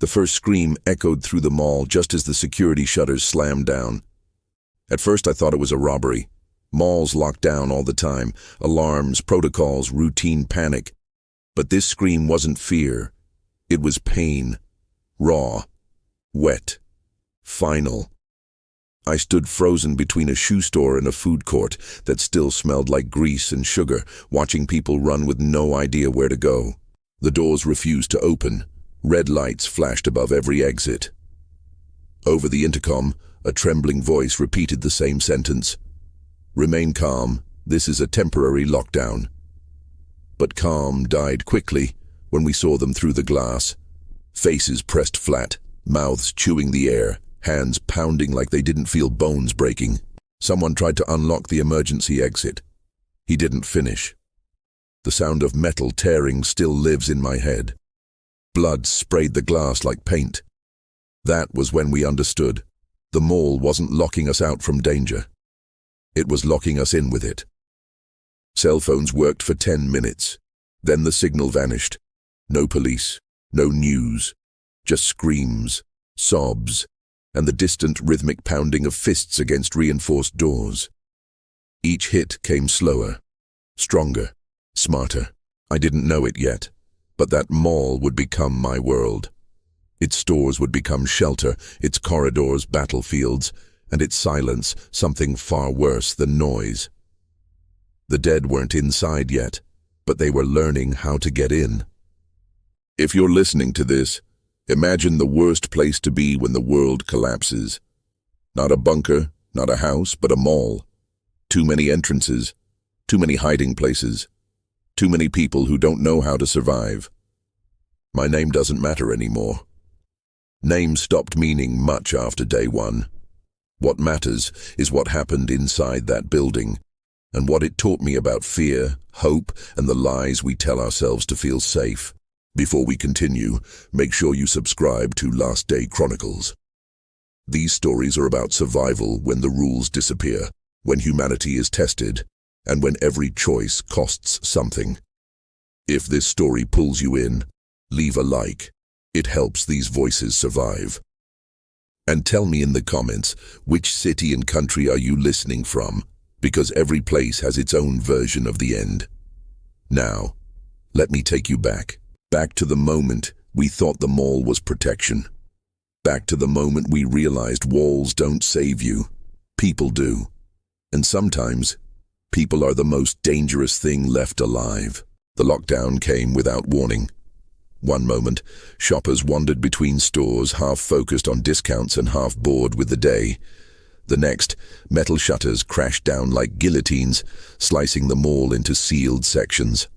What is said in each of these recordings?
The first scream echoed through the mall just as the security shutters slammed down. At first I thought it was a robbery. Malls locked down all the time. Alarms, protocols, routine panic. But this scream wasn't fear. It was pain. Raw. Wet. Final. I stood frozen between a shoe store and a food court that still smelled like grease and sugar, watching people run with no idea where to go. The doors refused to open. Red lights flashed above every exit. Over the intercom, a trembling voice repeated the same sentence. "Remain calm. This is a temporary lockdown." But calm died quickly when we saw them through the glass. Faces pressed flat, mouths chewing the air, hands pounding like they didn't feel bones breaking. Someone tried to unlock the emergency exit. He didn't finish. The sound of metal tearing still lives in my head. Blood sprayed the glass like paint. That was when we understood. The mall wasn't locking us out from danger. It was locking us in with it. Cell phones worked for 10 minutes. Then the signal vanished. No police, no news, just screams, sobs, and the distant rhythmic pounding of fists against reinforced doors. Each hit came slower, stronger, smarter. I didn't know it yet, but that mall would become my world. Its stores would become shelter, its corridors battlefields, and its silence something far worse than noise. The dead weren't inside yet, but they were learning how to get in. If you're listening to this, imagine the worst place to be when the world collapses. Not a bunker, not a house, but a mall. Too many entrances, too many hiding places, too many people who don't know how to survive. My name doesn't matter anymore. Names stopped meaning much after day one. What matters is what happened inside that building, and what it taught me about fear, hope, and the lies we tell ourselves to feel safe. Before we continue, make sure you subscribe to Last Day Chronicles. These stories are about survival when the rules disappear, when humanity is tested, and when every choice costs something. If this story pulls you in, leave a like. It helps these voices survive. And tell me in the comments, which city and country are you listening from? Because every place has its own version of the end. Now, let me take you back. Back to the moment we thought the mall was protection. Back to the moment we realized walls don't save you. People do. And sometimes, people are the most dangerous thing left alive. The lockdown came without warning. One moment, shoppers wandered between stores, half focused on discounts and half bored with the day. The next, metal shutters crashed down like guillotines, slicing the mall into sealed sections.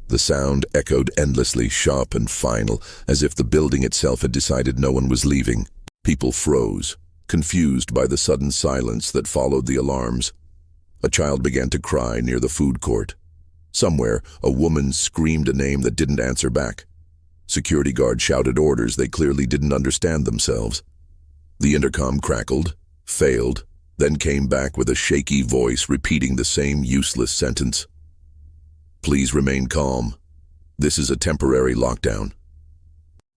The sound echoed endlessly, sharp and final, as if the building itself had decided no one was leaving. People froze, confused by the sudden silence that followed the alarms. A child began to cry near the food court. Somewhere, a woman screamed a name that didn't answer back. Security guards shouted orders they clearly didn't understand themselves. The intercom crackled, failed, then came back with a shaky voice repeating the same useless sentence. "Please remain calm. This is a temporary lockdown."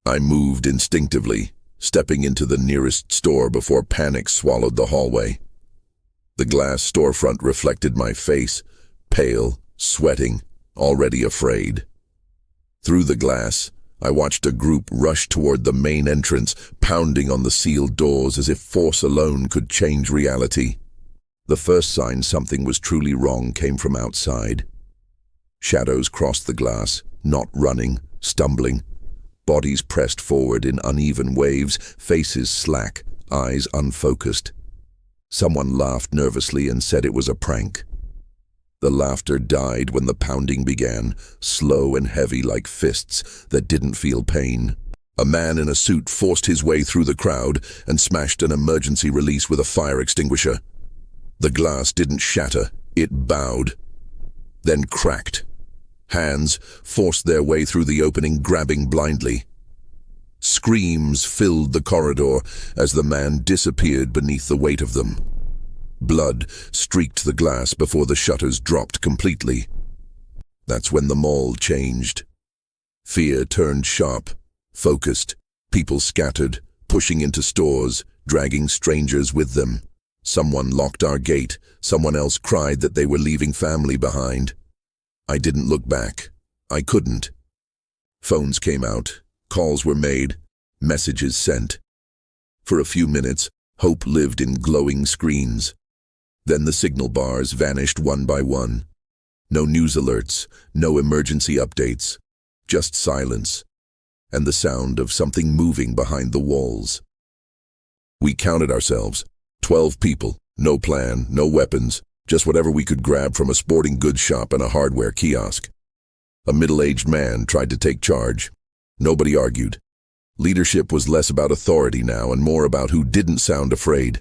I moved instinctively, stepping into the nearest store before panic swallowed the hallway. The glass storefront reflected my face, pale, sweating, already afraid. Through the glass, I watched a group rush toward the main entrance, pounding on the sealed doors as if force alone could change reality. The first sign something was truly wrong came from outside. Shadows crossed the glass, not running, stumbling. Bodies pressed forward in uneven waves, faces slack, eyes unfocused. Someone laughed nervously and said it was a prank. The laughter died when the pounding began, slow and heavy like fists that didn't feel pain. A man in a suit forced his way through the crowd and smashed an emergency release with a fire extinguisher. The glass didn't shatter, it bowed, then cracked. Hands forced their way through the opening, grabbing blindly. Screams filled the corridor as the man disappeared beneath the weight of them. Blood streaked the glass before the shutters dropped completely. That's when the mall changed. Fear turned sharp, focused, People scattered, pushing into stores, dragging strangers with them. Someone locked our gate, someone else cried that they were leaving family behind. I didn't look back. I couldn't. Phones came out, calls were made, messages sent. For a few minutes, hope lived in glowing screens. Then the signal bars vanished one by one. No news alerts, no emergency updates, just silence, and the sound of something moving behind the walls. We counted ourselves, 12 people, no plan, no weapons, just whatever we could grab from a sporting goods shop and a hardware kiosk. A middle-aged man tried to take charge. Nobody argued. Leadership was less about authority now and more about who didn't sound afraid.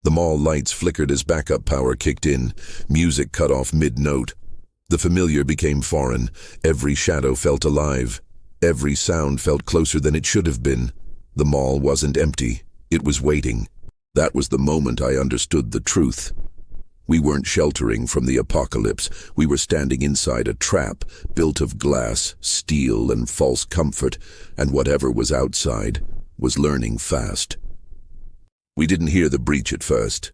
The mall lights flickered as backup power kicked in, music cut off mid-note. The familiar became foreign, every shadow felt alive. Every sound felt closer than it should have been. The mall wasn't empty, it was waiting. That was the moment I understood the truth. We weren't sheltering from the apocalypse, we were standing inside a trap built of glass, steel, and false comfort, and whatever was outside was learning fast. We didn't hear the breach at first.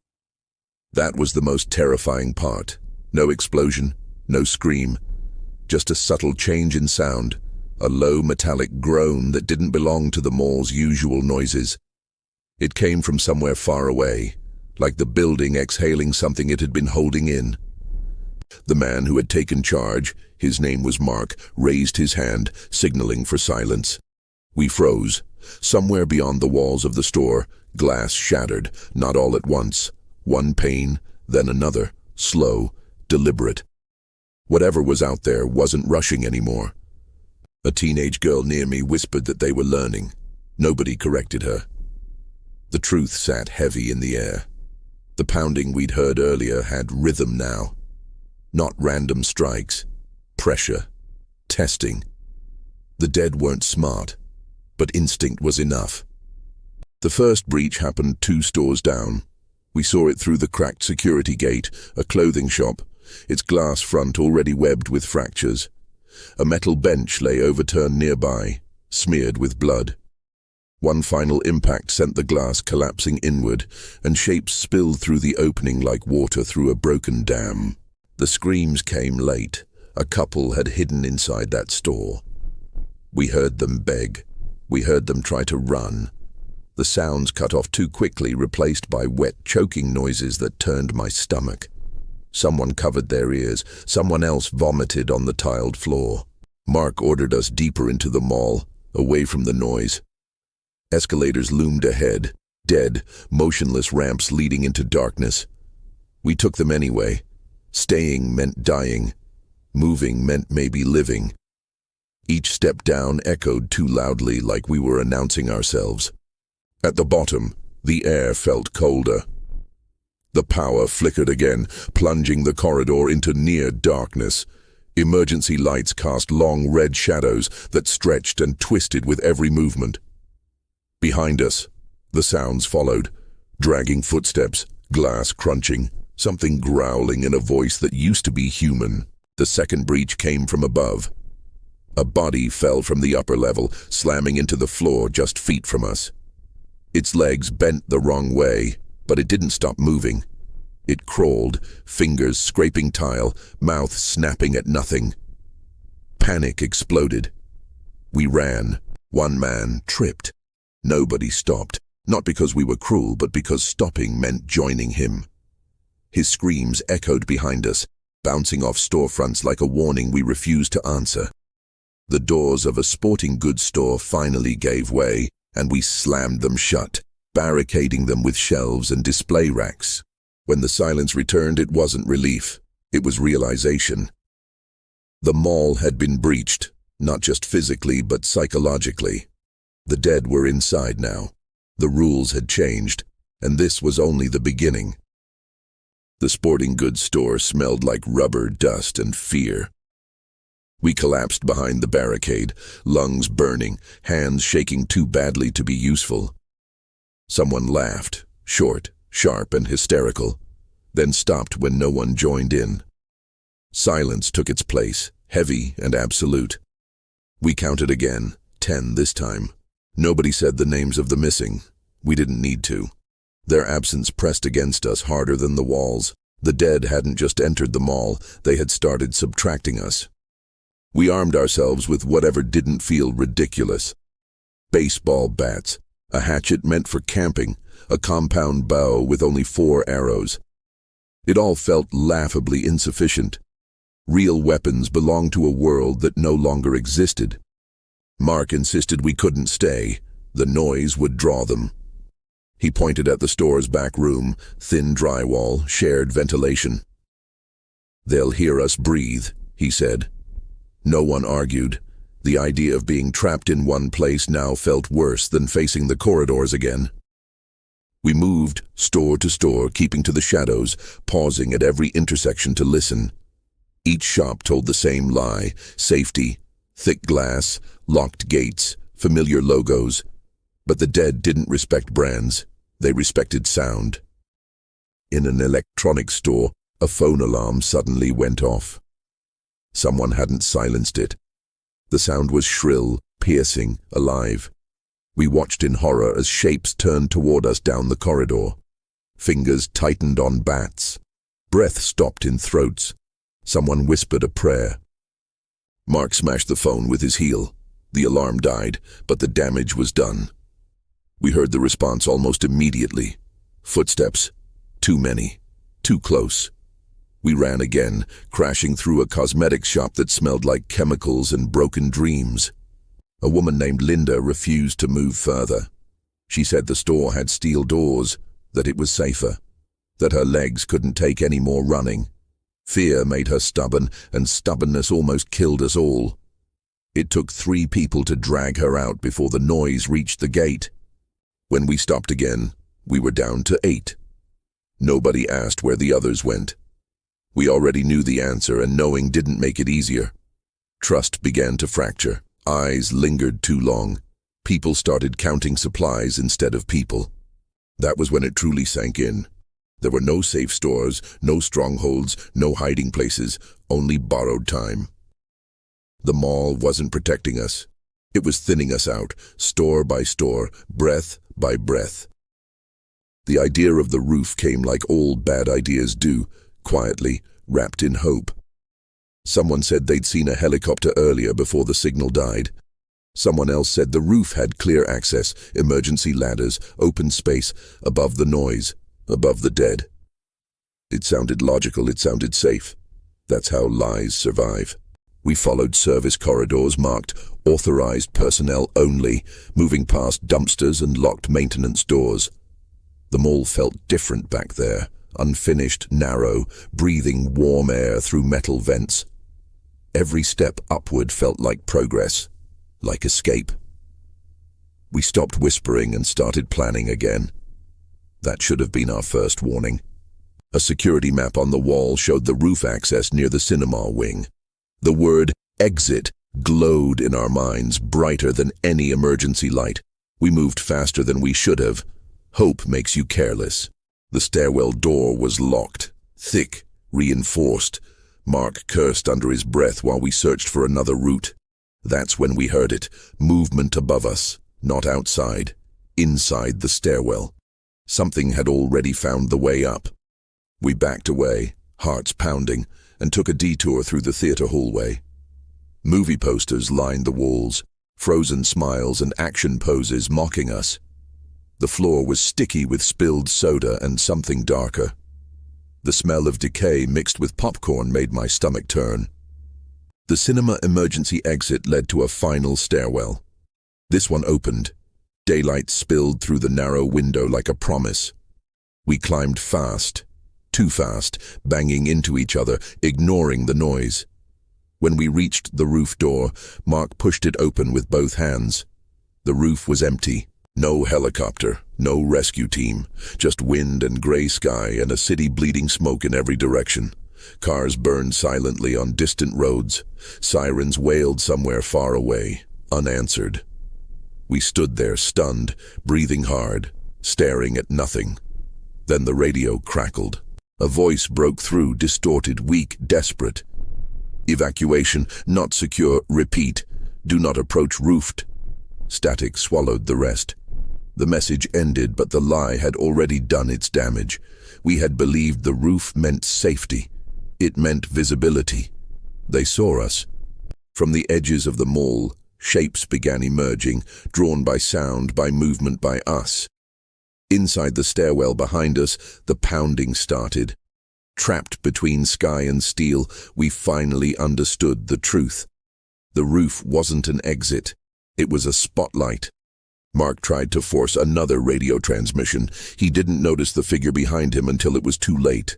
That was the most terrifying part. No explosion, no scream, just a subtle change in sound, a low metallic groan that didn't belong to the mall's usual noises. It came from somewhere far away, like the building exhaling something it had been holding in. The man who had taken charge, his name was Mark, raised his hand, signaling for silence. We froze. Somewhere beyond the walls of the store, glass shattered, not all at once. One pane, then another, slow, deliberate. Whatever was out there wasn't rushing anymore. A teenage girl near me whispered that they were learning. Nobody corrected her. The truth sat heavy in the air. The pounding we'd heard earlier had rhythm now. Not random strikes. Pressure. Testing. The dead weren't smart, but instinct was enough. The first breach happened 2 stores down. We saw it through the cracked security gate, a clothing shop, its glass front already webbed with fractures. A metal bench lay overturned nearby, smeared with blood. One final impact sent the glass collapsing inward, and shapes spilled through the opening like water through a broken dam. The screams came late. A couple had hidden inside that store. We heard them beg. We heard them try to run. The sounds cut off too quickly, replaced by wet, choking noises that turned my stomach. Someone covered their ears. Someone else vomited on the tiled floor. Mark ordered us deeper into the mall, away from the noise. Escalators loomed ahead, dead, motionless ramps leading into darkness. We took them anyway. Staying meant dying. Moving meant maybe living. Each step down echoed too loudly, like we were announcing ourselves. At the bottom, the air felt colder. The power flickered again, plunging the corridor into near darkness. Emergency lights cast long red shadows that stretched and twisted with every movement. Behind us, the sounds followed. Dragging footsteps, glass crunching, something growling in a voice that used to be human. The second breach came from above. A body fell from the upper level, slamming into the floor just feet from us. Its legs bent the wrong way, but it didn't stop moving. It crawled, fingers scraping tile, mouth snapping at nothing. Panic exploded. We ran. One man tripped. Nobody stopped, not because we were cruel, but because stopping meant joining him. His screams echoed behind us, bouncing off storefronts like a warning we refused to answer. The doors of a sporting goods store finally gave way, and we slammed them shut, barricading them with shelves and display racks. When the silence returned, it wasn't relief, it was realization. The mall had been breached, not just physically but psychologically. The dead were inside now. The rules had changed, and this was only the beginning. The sporting goods store smelled like rubber, dust, and fear. We collapsed behind the barricade, lungs burning, hands shaking too badly to be useful. Someone laughed, short, sharp, and hysterical, then stopped when no one joined in. Silence took its place, heavy and absolute. We counted again, 10 this time. Nobody said the names of the missing. We didn't need to. Their absence pressed against us harder than the walls. The dead hadn't just entered the mall, they had started subtracting us. We armed ourselves with whatever didn't feel ridiculous. Baseball bats, a hatchet meant for camping, a compound bow with only 4 arrows. It all felt laughably insufficient. Real weapons belonged to a world that no longer existed. Mark insisted we couldn't stay. The noise would draw them. He pointed at the store's back room, thin drywall, shared ventilation. "They'll hear us breathe," he said. No one argued. The idea of being trapped in one place now felt worse than facing the corridors again. We moved, store to store, keeping to the shadows, pausing at every intersection to listen. Each shop told the same lie: safety, thick glass, locked gates, familiar logos. But the dead didn't respect brands. They respected sound. In an electronics store, a phone alarm suddenly went off. Someone hadn't silenced it. The sound was shrill, piercing, alive. We watched in horror as shapes turned toward us down the corridor. Fingers tightened on bats. Breath stopped in throats. Someone whispered a prayer. Mark smashed the phone with his heel. The alarm died, but the damage was done. We heard the response almost immediately. Footsteps. Too many. Too close. We ran again, crashing through a cosmetics shop that smelled like chemicals and broken dreams. A woman named Linda refused to move further. She said the store had steel doors, that it was safer, that her legs couldn't take any more running. Fear made her stubborn, and stubbornness almost killed us all. It took 3 people to drag her out before the noise reached the gate. When we stopped again, we were down to 8. Nobody asked where the others went. We already knew the answer, and knowing didn't make it easier. Trust began to fracture. Eyes lingered too long. People started counting supplies instead of people. That was when it truly sank in. There were no safe stores, no strongholds, no hiding places, only borrowed time. The mall wasn't protecting us. It was thinning us out, store by store, breath by breath. The idea of the roof came like all bad ideas do, quietly, wrapped in hope. Someone said they'd seen a helicopter earlier before the signal died. Someone else said the roof had clear access, emergency ladders, open space, above the noise, above the dead. It sounded logical, it sounded safe. That's how lies survive. We followed service corridors marked authorized personnel only, moving past dumpsters and locked maintenance doors. The mall felt different back there, unfinished, narrow, breathing warm air through metal vents. Every step upward felt like progress, like escape. We stopped whispering and started planning again. That should have been our first warning. A security map on the wall showed the roof access near the cinema wing. The word exit glowed in our minds, brighter than any emergency light. We moved faster than we should have. Hope makes you careless. The stairwell door was locked, thick, reinforced. Mark cursed under his breath while we searched for another route. That's when we heard it, movement above us, not outside, inside the stairwell. Something had already found the way up. We backed away, hearts pounding, and took a detour through the theater hallway. Movie posters lined the walls, frozen smiles and action poses mocking us. The floor was sticky with spilled soda and something darker. The smell of decay mixed with popcorn made my stomach turn. The cinema emergency exit led to a final stairwell. This one opened. Daylight spilled through the narrow window like a promise. We climbed fast, too fast, banging into each other, ignoring the noise. When we reached the roof door, Mark pushed it open with both hands. The roof was empty. No helicopter, no rescue team, just wind and gray sky and a city bleeding smoke in every direction. Cars burned silently on distant roads. Sirens wailed somewhere far away, unanswered. We stood there stunned, breathing hard, staring at nothing. Then the radio crackled. A voice broke through, distorted, weak, desperate. "Evacuation, not secure, repeat. Do not approach roofed." Static swallowed the rest. The message ended, but the lie had already done its damage. We had believed the roof meant safety. It meant visibility. They saw us. From the edges of the mall, shapes began emerging, drawn by sound, by movement, by us. Inside the stairwell behind us, the pounding started. Trapped between sky and steel, we finally understood the truth. The roof wasn't an exit. It was a spotlight. Mark tried to force another radio transmission. He didn't notice the figure behind him until it was too late.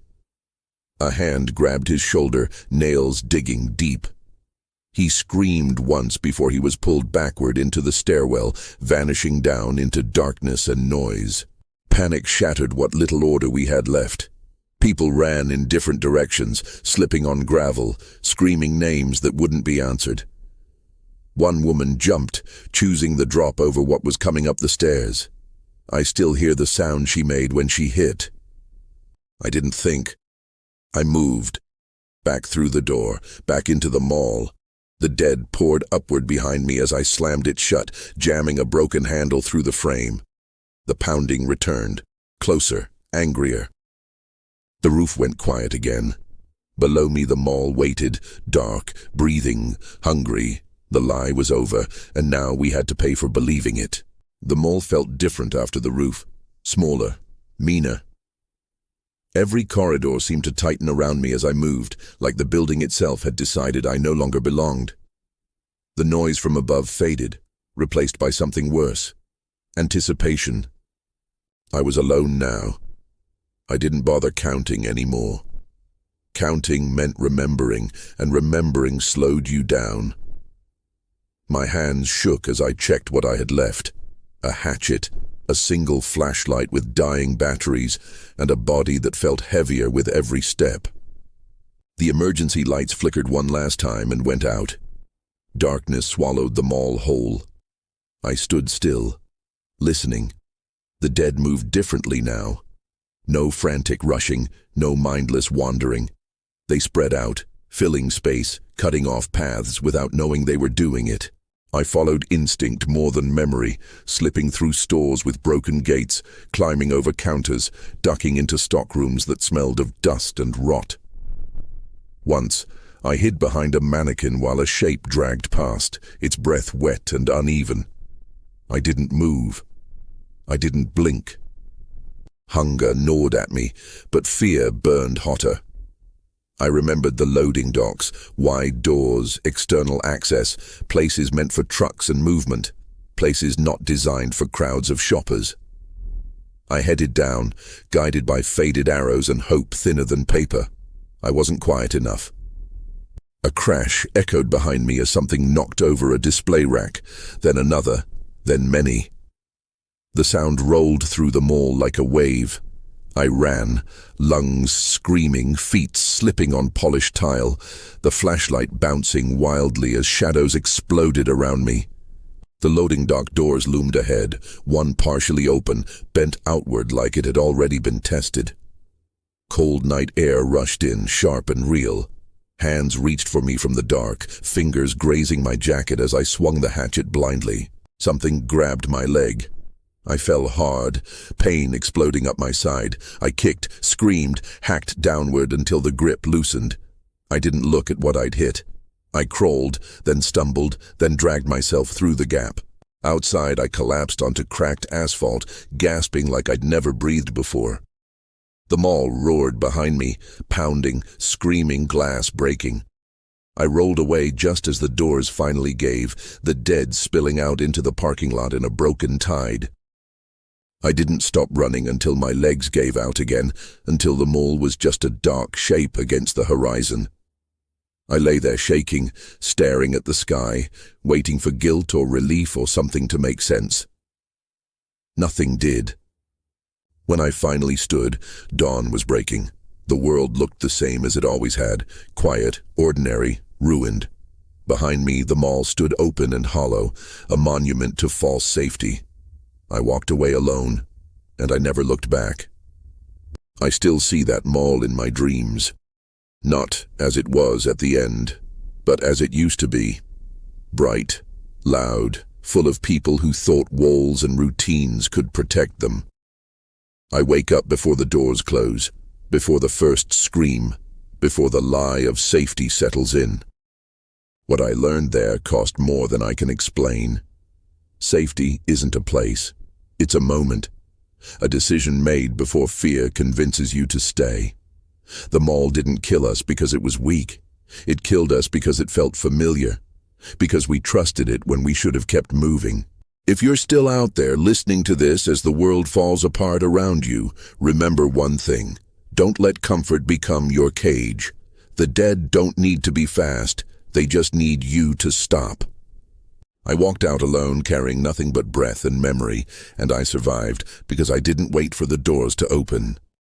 A hand grabbed his shoulder, nails digging deep. He screamed once before he was pulled backward into the stairwell, vanishing down into darkness and noise. Panic shattered what little order we had left. People ran in different directions, slipping on gravel, screaming names that wouldn't be answered. One woman jumped, choosing the drop over what was coming up the stairs. I still hear the sound she made when she hit. I didn't think. I moved. Back through the door, back into the mall. The dead poured upward behind me as I slammed it shut, jamming a broken handle through the frame. The pounding returned, closer, angrier. The roof went quiet again. Below me the mall waited, dark, breathing, hungry. The lie was over, and now we had to pay for believing it. The mall felt different after the roof. Smaller, meaner. Every corridor seemed to tighten around me as I moved, like the building itself had decided I no longer belonged. The noise from above faded, replaced by something worse. Anticipation. I was alone now. I didn't bother counting anymore. Counting meant remembering, and remembering slowed you down. My hands shook as I checked what I had left. A hatchet, a single flashlight with dying batteries, and a body that felt heavier with every step. The emergency lights flickered one last time and went out. Darkness swallowed the mall whole. I stood still, listening. The dead moved differently now. No frantic rushing, no mindless wandering. They spread out, filling space, cutting off paths without knowing they were doing it. I followed instinct more than memory, slipping through stores with broken gates, climbing over counters, ducking into stockrooms that smelled of dust and rot. Once, I hid behind a mannequin while a shape dragged past, its breath wet and uneven. I didn't move. I didn't blink. Hunger gnawed at me, but fear burned hotter. I remembered the loading docks, wide doors, external access, places meant for trucks and movement, places not designed for crowds of shoppers. I headed down, guided by faded arrows and hope thinner than paper. I wasn't quiet enough. A crash echoed behind me as something knocked over a display rack, then another, then many. The sound rolled through the mall like a wave. I ran, lungs screaming, feet slipping on polished tile, the flashlight bouncing wildly as shadows exploded around me. The loading dock doors loomed ahead, one partially open, bent outward like it had already been tested. Cold night air rushed in, sharp and real. Hands reached for me from the dark, fingers grazing my jacket as I swung the hatchet blindly. Something grabbed my leg. I fell hard, pain exploding up my side. I kicked, screamed, hacked downward until the grip loosened. I didn't look at what I'd hit. I crawled, then stumbled, then dragged myself through the gap. Outside, I collapsed onto cracked asphalt, gasping like I'd never breathed before. The mall roared behind me, pounding, screaming, glass breaking. I rolled away just as the doors finally gave, the dead spilling out into the parking lot in a broken tide. I didn't stop running until my legs gave out again, until the mall was just a dark shape against the horizon. I lay there shaking, staring at the sky, waiting for guilt or relief or something to make sense. Nothing did. When I finally stood, dawn was breaking. The world looked the same as it always had, quiet, ordinary, ruined. Behind me, the mall stood open and hollow, a monument to false safety. I walked away alone, and I never looked back. I still see that mall in my dreams. Not as it was at the end, but as it used to be. Bright, loud, full of people who thought walls and routines could protect them. I wake up before the doors close, before the first scream, before the lie of safety settles in. What I learned there cost more than I can explain. Safety isn't a place, it's a moment, a decision made before fear convinces you to stay. The mall didn't kill us because it was weak. It killed us because it felt familiar, because we trusted it when we should have kept moving. If you're still out there listening to this as the world falls apart around you, remember one thing. Don't let comfort become your cage. The dead don't need to be fast, they just need you to stop. I walked out alone, carrying nothing but breath and memory, and I survived because I didn't wait for the doors to open.